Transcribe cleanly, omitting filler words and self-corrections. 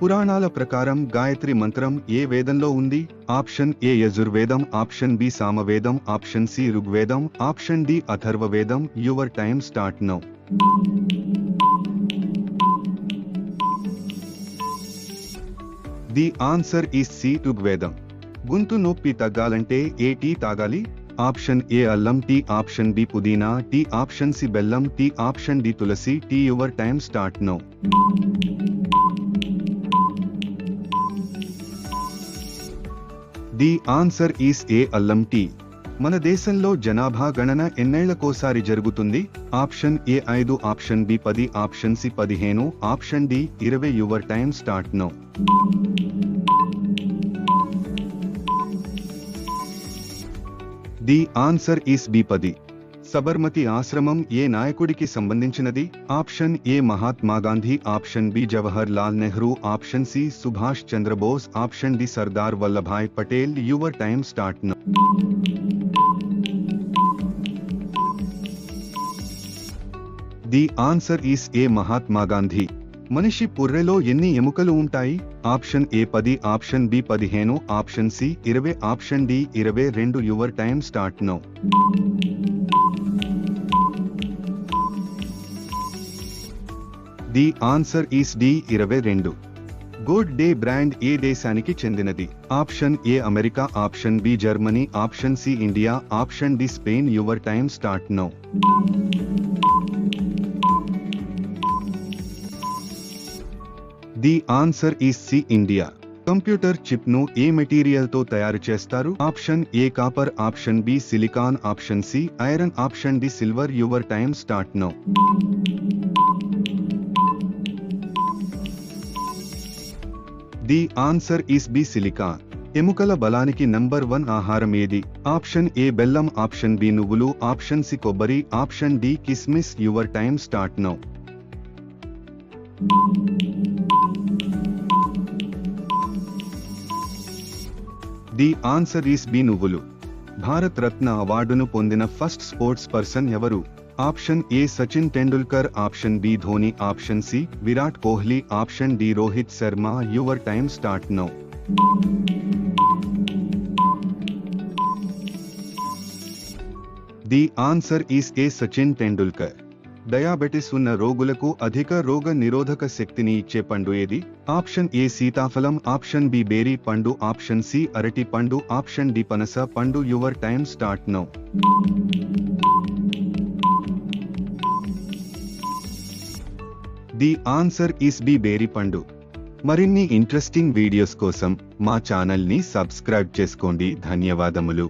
పురాణాల ప్రకారం గాయత్రి మంత్రం ఏ వేదంలో ఉంది? ఆప్షన్ ఏ యజుర్వేదం, ఆప్షన్ బి సామవేదం, ఆప్షన్ సి ఋగ్వేదం, ఆప్షన్ డి అథర్వవేదం. Your time start now. The answer is C ఋగ్వేదం. గొంతు నొప్పి తగ్గాలంటే ఏ టీ తాగాలి? ఆప్షన్ ఏ అల్లం టీ, ఆప్షన్ బి పుదీనా టీ, ఆప్షన్ సి బెల్లం టీ, ఆప్షన్ డి తులసి tea. Your time start now. The answer is A అల్లం టీ. మన దేశంలో జనాభా గణన ఎన్నేళ్లకోసారి జరుగుతుంది? Option A 5, option B 10, option C 15, option D 20. Your time start now. The answer is B 10. Sabarmati ఆశ్రమం ఏ నాయకుడికి సంబంధించినది? Option A Mahatma Gandhi, option B Jawahar Lal Nehru, option C Subhash Chandra Bose, option D Sardar Vallabhbhai Patel. Your time start now. The answer is A Mahatma Gandhi. మనిషి పుర్రెలో ఎన్ని ఎముకలు ఉంటాయి? Option A 10, option B 15, option C 20, option D 22. Your time start now. The answer is D 22. Good day brand ఏ దేశానికి చెందినది? Option A America, option B Germany, option C India, option D Spain. Your time start now. The answer is C India. Computer chip ను ఏ material తో తయారు చేస్తారు? Option A copper, option B silicon, option C iron, option D silver. Your time start now. The answer is B silicon. ఎముకల బలానికి number 1 ఆహారం ఏది? Option A బెల్లం, ఆప్షన్ బి నువ్వులు, ఆప్షన్ సి కొబ్బరి, ఆప్షన్ డి కిస్మిస్. Your time start now. The answer is B నువ్వులు. భారత్ రత్న అవార్డును పొందిన ఫస్ట్ స్పోర్ట్స్ పర్సన్ ఎవరు? Option A Sachin Tendulkar, option B Dhoni, option C Virat Kohli, option D Rohit Sharma. Your time start now. The answer is A Sachin Tendulkar. Diabetes ఉన్న రోగులకు అధిక రోగ నిరోధక శక్తిని ఇచ్చే పండు ఏది? ఆప్షన్ ఏ సీతాఫలం, ఆప్షన్ బి బేరీ పండు, ఆప్షన్ సి అరటి పండు, ఆప్షన్ డి పనస పండు. Your time start now. The answer is B బేరీ పండు. మరిన్ని ఇంట్రెస్టింగ్ వీడియోస్ కోసం మా ఛానల్ ని సబ్స్క్రైబ్ చేసుకోండి. ధన్యవాదములు.